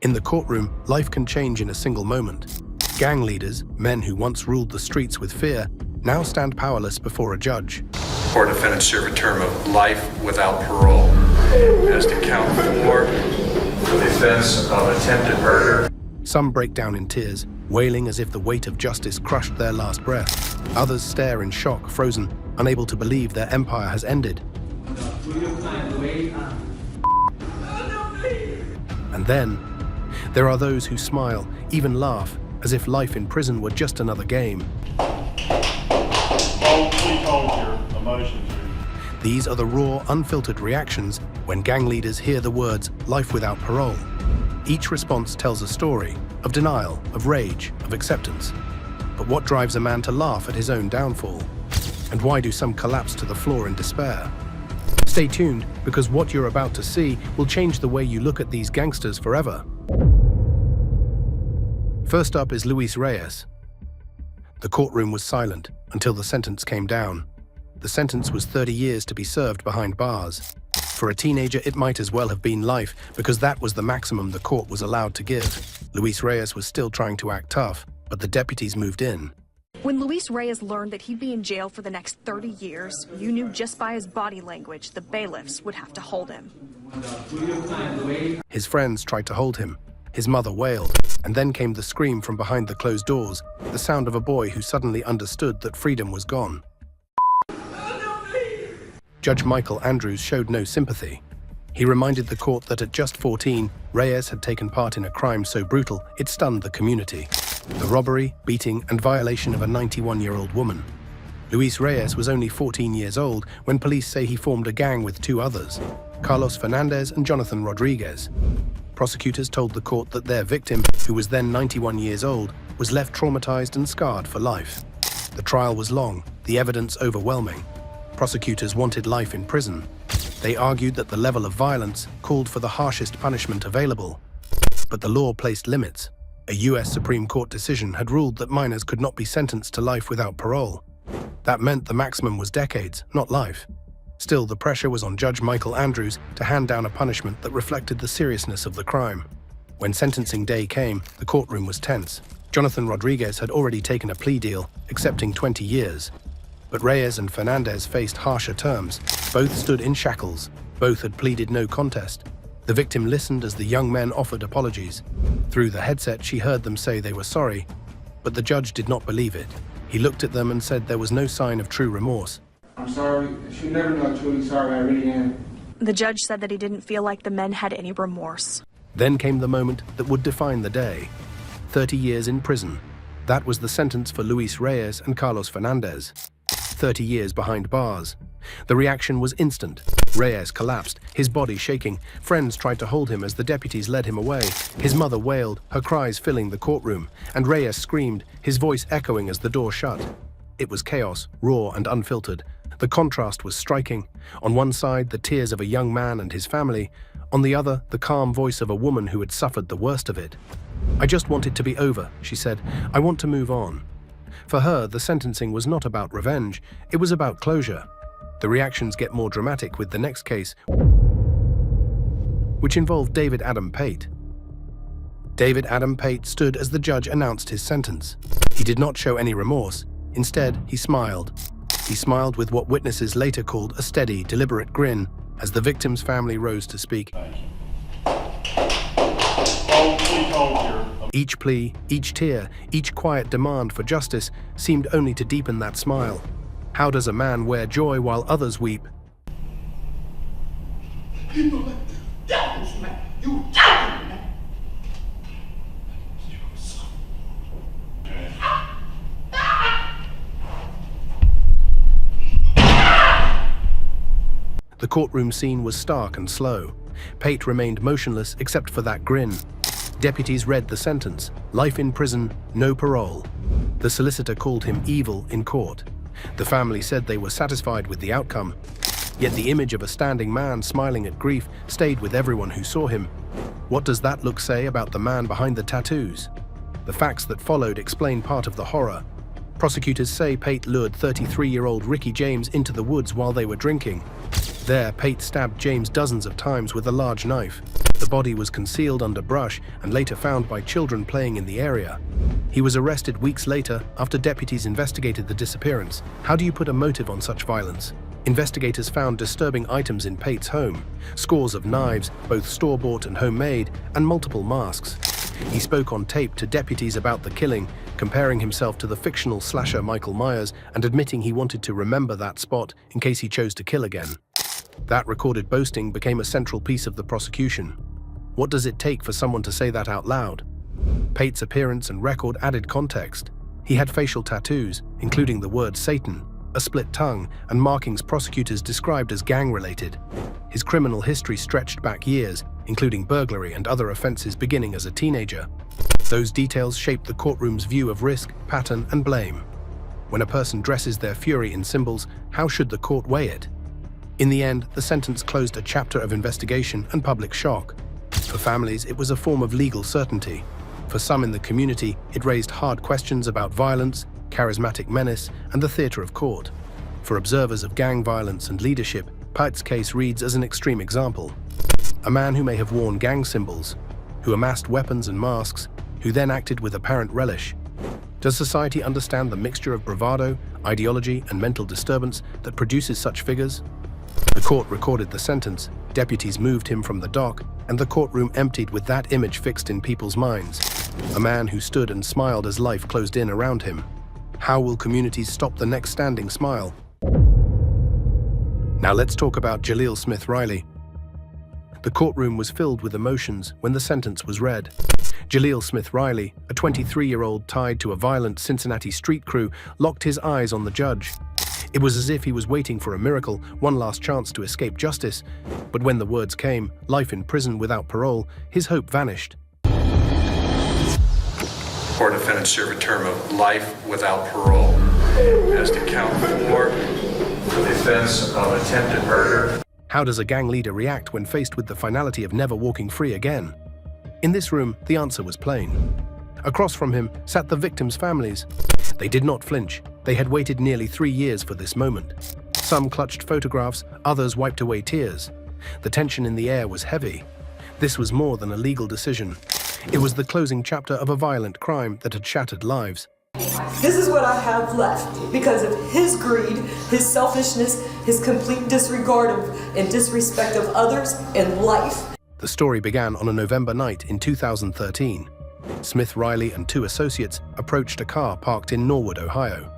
In the courtroom, life can change in a single moment. Gang leaders, men who once ruled the streets with fear, now stand powerless before a judge. Four defendants serve a term of life without parole. As to count 4, the offense of attempted murder. Some break down in tears, wailing as if the weight of justice crushed their last breath. Others stare in shock, frozen, unable to believe their empire has ended. And then, there are those who smile, even laugh, as if life in prison were just another game. These are the raw, unfiltered reactions when gang leaders hear the words, life without parole. Each response tells a story of denial, of rage, of acceptance. But what drives a man to laugh at his own downfall? And why do some collapse to the floor in despair? Stay tuned, because what you're about to see will change the way you look at these gangsters forever. First up is Luis Reyes. The courtroom was silent until the sentence came down. The sentence was 30 years to be served behind bars. For a teenager, it might as well have been life, because that was the maximum the court was allowed to give. Luis Reyes was still trying to act tough, but the deputies moved in. When Luis Reyes learned that he'd be in jail for the next 30 years, you knew just by his body language the bailiffs would have to hold him. His friends tried to hold him. His mother wailed, and then came the scream from behind the closed doors, the sound of a boy who suddenly understood that freedom was gone. Judge Michael Andrews showed no sympathy. He reminded the court that at just 14, Reyes had taken part in a crime so brutal it stunned the community. The robbery, beating, and violation of a 91-year-old woman. Luis Reyes was only 14 years old when police say he formed a gang with 2 others, Carlos Fernandez and Jonathan Rodriguez. Prosecutors told the court that their victim, who was then 91 years old, was left traumatized and scarred for life. The trial was long, the evidence overwhelming. Prosecutors wanted life in prison. They argued that the level of violence called for the harshest punishment available. But the law placed limits. A US Supreme Court decision had ruled that minors could not be sentenced to life without parole. That meant the maximum was decades, not life. Still, the pressure was on Judge Michael Andrews to hand down a punishment that reflected the seriousness of the crime. When sentencing day came, the courtroom was tense. Jonathan Rodriguez had already taken a plea deal, accepting 20 years. But Reyes and Fernandez faced harsher terms. Both stood in shackles. Both had pleaded no contest. The victim listened as the young men offered apologies. Through the headset, she heard them say they were sorry, but the judge did not believe it. He looked at them and said there was no sign of true remorse. I'm sorry. She never know I'm truly sorry. I really am. The judge said that he didn't feel like the men had any remorse. Then came the moment that would define the day. 30 years in prison. That was the sentence for Luis Reyes and Carlos Fernandez. 30 years behind bars. The reaction was instant. Reyes collapsed, his body shaking. Friends tried to hold him as the deputies led him away. His mother wailed, her cries filling the courtroom, and Reyes screamed, his voice echoing as the door shut. It was chaos, raw and unfiltered. The contrast was striking. On one side, the tears of a young man and his family. On the other, the calm voice of a woman who had suffered the worst of it. "I just want it to be over," she said. "I want to move on." For her, the sentencing was not about revenge, it was about closure. The reactions get more dramatic with the next case, which involved David Adam Pate. David Adam Pate stood as the judge announced his sentence. He did not show any remorse. Instead, he smiled. He smiled with what witnesses later called a steady, deliberate grin as the victim's family rose to speak. Each plea, each tear, each quiet demand for justice seemed only to deepen that smile. How does a man wear joy while others weep? People like the devils, man. You devil, man. The courtroom scene was stark and slow. Pate remained motionless except for that grin. Deputies read the sentence: life in prison, no parole. The solicitor called him evil in court. The family said they were satisfied with the outcome. Yet the image of a standing man smiling at grief stayed with everyone who saw him. What does that look say about the man behind the tattoos? The facts that followed explain part of the horror. Prosecutors say Pate lured 33-year-old Ricky James into the woods while they were drinking. There, Pate stabbed James dozens of times with a large knife. The body was concealed under brush and later found by children playing in the area. He was arrested weeks later after deputies investigated the disappearance. How do you put a motive on such violence? Investigators found disturbing items in Pate's home: scores of knives, both store-bought and homemade, and multiple masks. He spoke on tape to deputies about the killing, comparing himself to the fictional slasher Michael Myers and admitting he wanted to remember that spot in case he chose to kill again. That recorded boasting became a central piece of the prosecution. What does it take for someone to say that out loud? Pate's appearance and record added context. He had facial tattoos, including the word Satan, a split tongue, and markings prosecutors described as gang-related. His criminal history stretched back years, including burglary and other offenses beginning as a teenager. Those details shaped the courtroom's view of risk, pattern, and blame. When a person dresses their fury in symbols, how should the court weigh it? In the end, the sentence closed a chapter of investigation and public shock. For families, it was a form of legal certainty. For some in the community, it raised hard questions about violence, charismatic menace, and the theater of court. For observers of gang violence and leadership, Pate's case reads as an extreme example. A man who may have worn gang symbols, who amassed weapons and masks, who then acted with apparent relish. Does society understand the mixture of bravado, ideology, and mental disturbance that produces such figures? The court recorded the sentence, deputies moved him from the dock, and the courtroom emptied with that image fixed in people's minds. A man who stood and smiled as life closed in around him. How will communities stop the next standing smile? Now let's talk about Jal Smith Riley. The courtroom was filled with emotions when the sentence was read. Jal Smith Riley, a 23-year-old tied to a violent Cincinnati street crew, locked his eyes on the judge. It was as if he was waiting for a miracle, one last chance to escape justice. But when the words came, life in prison without parole, his hope vanished. Four defendants serve a term of life without parole. As to count 4, the offense of attempted murder. How does a gang leader react when faced with the finality of never walking free again? In this room, the answer was plain. Across from him sat the victims' families. They did not flinch. They had waited nearly 3 years for this moment. Some clutched photographs, others wiped away tears. The tension in the air was heavy. This was more than a legal decision. It was the closing chapter of a violent crime that had shattered lives. This is what I have left because of his greed, his selfishness, his complete disregard of and disrespect of others and life. The story began on a November night in 2013. Smith Riley and 2 associates approached a car parked in Norwood, Ohio.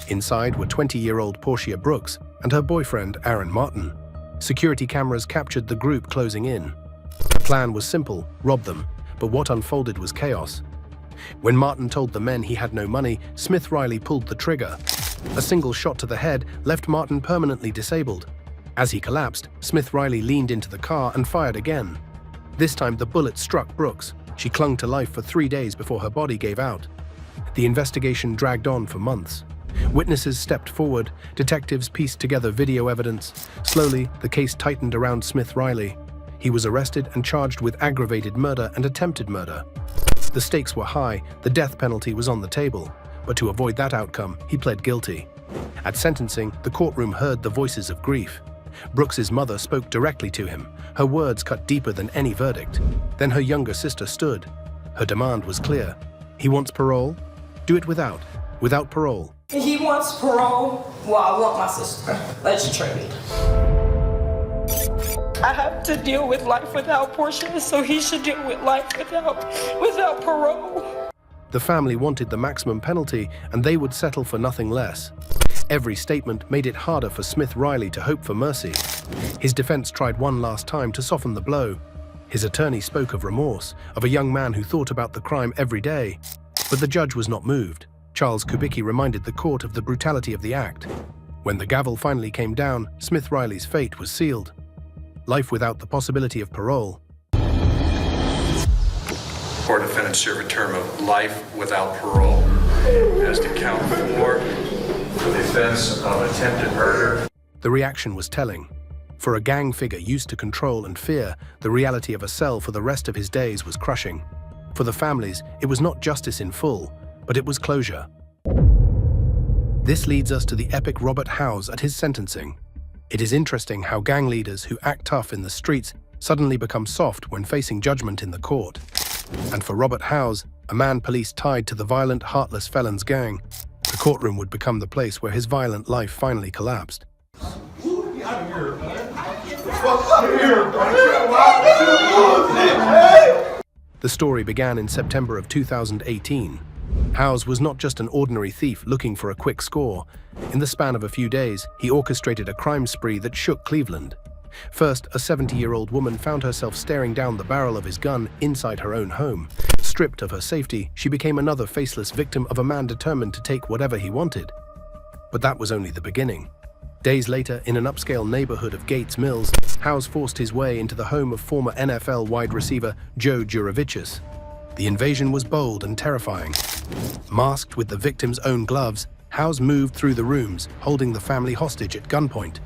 Inside were 20-year-old Portia Brooks and her boyfriend, Aaron Martin. Security cameras captured the group closing in. The plan was simple: rob them. But what unfolded was chaos. When Martin told the men he had no money, Smith Riley pulled the trigger. A single shot to the head left Martin permanently disabled. As he collapsed, Smith Riley leaned into the car and fired again. This time the bullet struck Brooks. She clung to life for 3 days before her body gave out. The investigation dragged on for months. Witnesses stepped forward, detectives pieced together video evidence. Slowly, the case tightened around Smith Riley. He was arrested and charged with aggravated murder and attempted murder. The stakes were high, the death penalty was on the table, but to avoid that outcome, he pled guilty. At sentencing, the courtroom heard the voices of grief. Brooks's mother spoke directly to him. Her words cut deeper than any verdict. Then her younger sister stood. Her demand was clear. He wants parole? Do it without parole. He wants parole. Well, I want my sister. Let's trade. I have to deal with life without Portia, so he should deal with life without parole. The family wanted the maximum penalty, and they would settle for nothing less. Every statement made it harder for Smith Riley to hope for mercy. His defense tried one last time to soften the blow. His attorney spoke of remorse, of a young man who thought about the crime every day. But the judge was not moved. Charles Kubicki reminded the court of the brutality of the act. When the gavel finally came down, Smith Riley's fate was sealed. Life without the possibility of parole. 4 defendants serve a term of life without parole. As to count 4, the offense of attempted murder. The reaction was telling. For a gang figure used to control and fear, the reality of a cell for the rest of his days was crushing. For the families, it was not justice in full, but it was closure. This leads us to the epic Robert Howes at his sentencing. It is interesting how gang leaders who act tough in the streets suddenly become soft when facing judgment in the court. And for Robert Howes, a man police tied to the violent, heartless felons gang, the courtroom would become the place where his violent life finally collapsed. The story began in September of 2018. Howes was not just an ordinary thief looking for a quick score. In the span of a few days, he orchestrated a crime spree that shook Cleveland. First, a 70-year-old woman found herself staring down the barrel of his gun inside her own home. Stripped of her safety, she became another faceless victim of a man determined to take whatever he wanted. But that was only the beginning. Days later, in an upscale neighborhood of Gates Mills, Howes forced his way into the home of former NFL wide receiver Joe Juravicius. The invasion was bold and terrifying. Masked with the victim's own gloves, Howes moved through the rooms, holding the family hostage at gunpoint.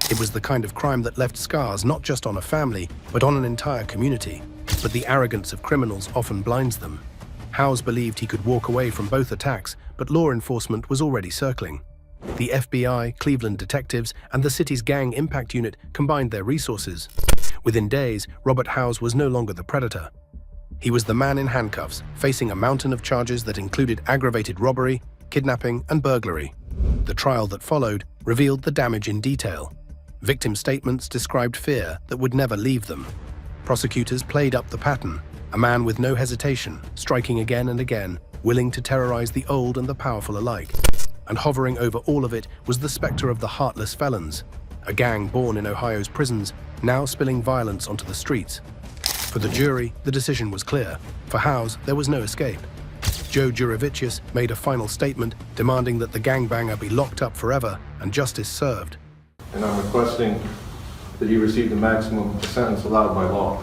It was the kind of crime that left scars not just on a family, but on an entire community. But the arrogance of criminals often blinds them. Howes believed he could walk away from both attacks, but law enforcement was already circling. The FBI, Cleveland detectives, and the city's gang impact unit combined their resources. Within days, Robert Howes was no longer the predator. He was the man in handcuffs, facing a mountain of charges that included aggravated robbery, kidnapping, and burglary. The trial that followed revealed the damage in detail. Victim statements described fear that would never leave them. Prosecutors played up the pattern, a man with no hesitation, striking again and again, willing to terrorize the old and the powerful alike. And hovering over all of it was the specter of the heartless felons, a gang born in Ohio's prisons, now spilling violence onto the streets. For the jury, the decision was clear. For Howes, there was no escape. Joe Juravicius made a final statement demanding that the gangbanger be locked up forever and justice served. And I'm requesting that you receive the maximum sentence allowed by law.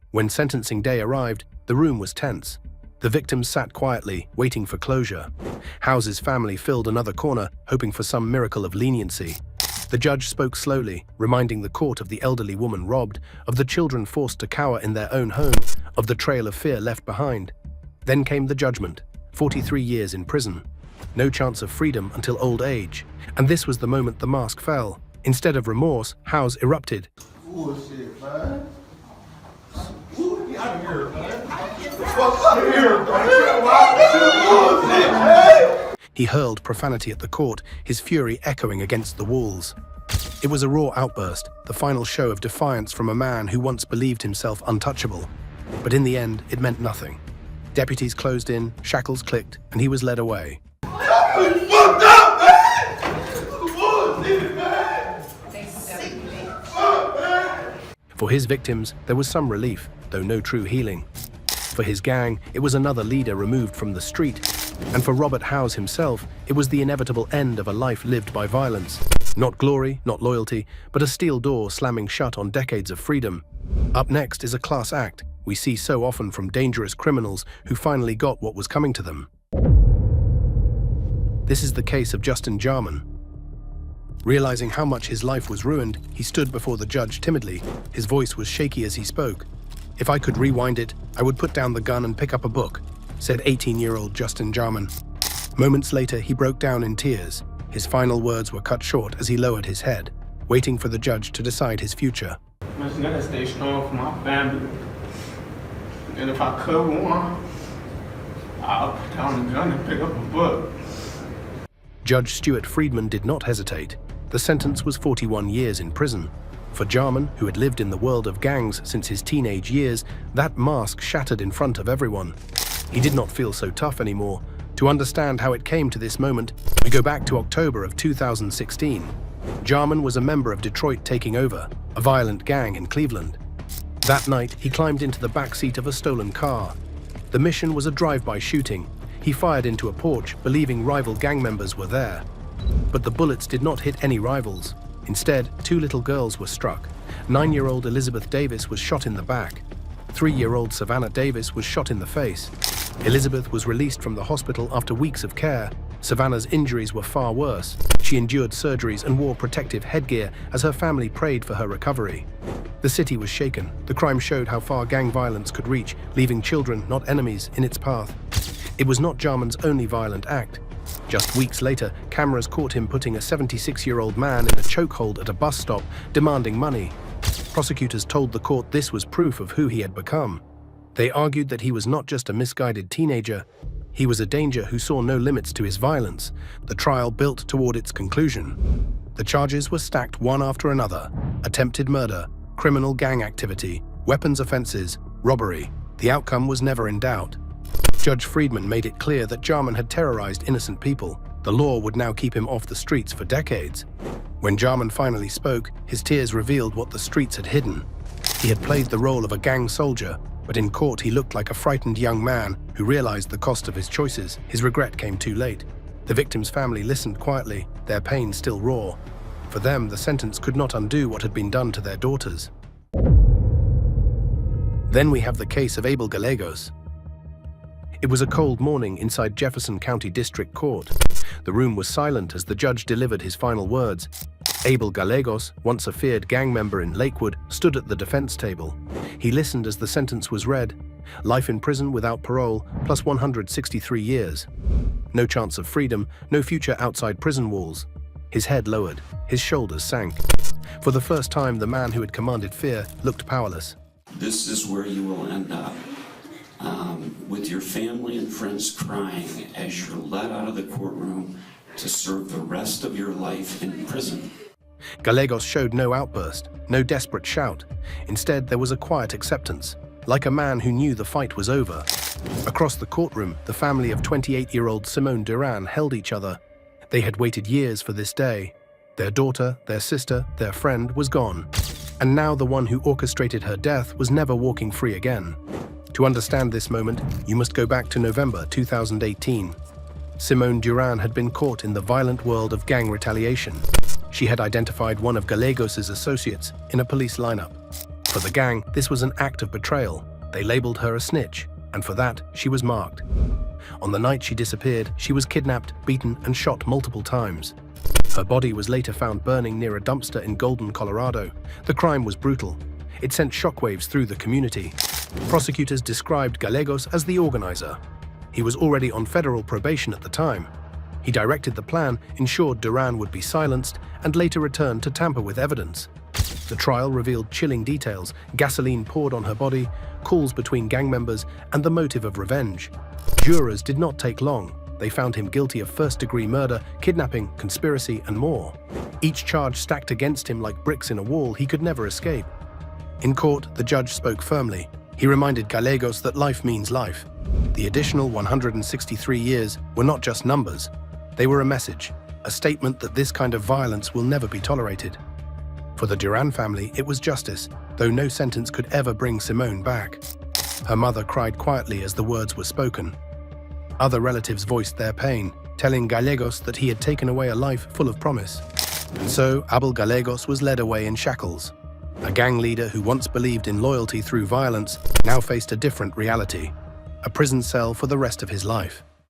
When sentencing day arrived, the room was tense. The victims sat quietly, waiting for closure. Howes' family filled another corner, hoping for some miracle of leniency. The judge spoke slowly, reminding the court of the elderly woman robbed, of the children forced to cower in their own home, of the trail of fear left behind. Then came the judgment, 43 years in prison. No chance of freedom until old age. And this was the moment the mask fell. Instead of remorse, Howes erupted. Bullshit, man. Get out of here, man. He hurled profanity at the court, his fury echoing against the walls. It was a raw outburst, the final show of defiance from a man who once believed himself untouchable. But in the end, it meant nothing. Deputies closed in, shackles clicked, and he was led away. Fucked up, man! Bullshit, man! Fuck, man! For his victims, there was some relief, though no true healing. For his gang, it was another leader removed from the street. And for Robert Howes himself, it was the inevitable end of a life lived by violence. Not glory, not loyalty, but a steel door slamming shut on decades of freedom. Up next is a class act we see so often from dangerous criminals who finally got what was coming to them. This is the case of Justin Jarman. Realizing how much his life was ruined, he stood before the judge timidly. His voice was shaky as he spoke. "If I could rewind it, I would put down the gun and pick up a book," said 18-year-old Justin Jarman. Moments later, he broke down in tears. His final words were cut short as he lowered his head, waiting for the judge to decide his future. I just gotta stay strong for my family. And if I could one, I'll put down the gun and pick up a book. Judge Stuart Friedman did not hesitate. The sentence was 41 years in prison. For Jarman, who had lived in the world of gangs since his teenage years, that mask shattered in front of everyone. He did not feel so tough anymore. To understand how it came to this moment, we go back to October of 2016. Jarman was a member of Detroit Taking Over, a violent gang in Cleveland. That night, he climbed into the backseat of a stolen car. The mission was a drive-by shooting. He fired into a porch, believing rival gang members were there. But the bullets did not hit any rivals. Instead, 2 little girls were struck. 9-year-old Elizabeth Davis was shot in the back. 3-year-old Savannah Davis was shot in the face. Elizabeth was released from the hospital after weeks of care. Savannah's injuries were far worse. She endured surgeries and wore protective headgear as her family prayed for her recovery. The city was shaken. The crime showed how far gang violence could reach, leaving children, not enemies, in its path. It was not Jarman's only violent act. Just weeks later, cameras caught him putting a 76-year-old man in a chokehold at a bus stop, demanding money. Prosecutors told the court this was proof of who he had become. They argued that he was not just a misguided teenager, he was a danger who saw no limits to his violence. The trial built toward its conclusion. The charges were stacked one after another: attempted murder, criminal gang activity, weapons offenses, robbery. The outcome was never in doubt. Judge Friedman made it clear that Jarman had terrorized innocent people. The law would now keep him off the streets for decades. When Jarman finally spoke, his tears revealed what the streets had hidden. He had played the role of a gang soldier, but in court he looked like a frightened young man who realized the cost of his choices. His regret came too late. The victim's family listened quietly, their pain still raw. For them, the sentence could not undo what had been done to their daughters. Then we have the case of Abel Galagos. It was a cold morning inside Jefferson County District Court. The room was silent as the judge delivered his final words. Abel Galagos, once a feared gang member in Lakewood, stood at the defense table. He listened as the sentence was read: life in prison without parole, plus 163 years. No chance of freedom, no future outside prison walls. His head lowered, his shoulders sank. For the first time, the man who had commanded fear looked powerless. This is where you will end up, with your family and friends crying as you're let out of the courtroom to serve the rest of your life in prison. Galagos showed no outburst, no desperate shout. Instead, there was a quiet acceptance, like a man who knew the fight was over. Across the courtroom, the family of 28-year-old Simone Duran held each other. They had waited years for this day. Their daughter, their sister, their friend was gone. And now the one who orchestrated her death was never walking free again. To understand this moment, you must go back to November 2018. Simone Duran had been caught in the violent world of gang retaliation. She had identified one of Galagos' associates in a police lineup. For the gang, this was an act of betrayal. They labeled her a snitch, and for that, she was marked. On the night she disappeared, she was kidnapped, beaten, and shot multiple times. Her body was later found burning near a dumpster in Golden, Colorado. The crime was brutal. It sent shockwaves through the community. Prosecutors described Galagos as the organizer. He was already on federal probation at the time. He directed the plan, ensured Duran would be silenced, and later returned to tamper with evidence. The trial revealed chilling details: gasoline poured on her body, calls between gang members, and the motive of revenge. Jurors did not take long. They found him guilty of first-degree murder, kidnapping, conspiracy, and more. Each charge stacked against him like bricks in a wall he could never escape. In court, the judge spoke firmly. He reminded Galagos that life means life. The additional 163 years were not just numbers. They were a message, a statement that this kind of violence will never be tolerated. For the Duran family, it was justice, though no sentence could ever bring Simone back. Her mother cried quietly as the words were spoken. Other relatives voiced their pain, telling Galagos that he had taken away a life full of promise. And so, Abel Galagos was led away in shackles. A gang leader who once believed in loyalty through violence now faced a different reality: a prison cell for the rest of his life.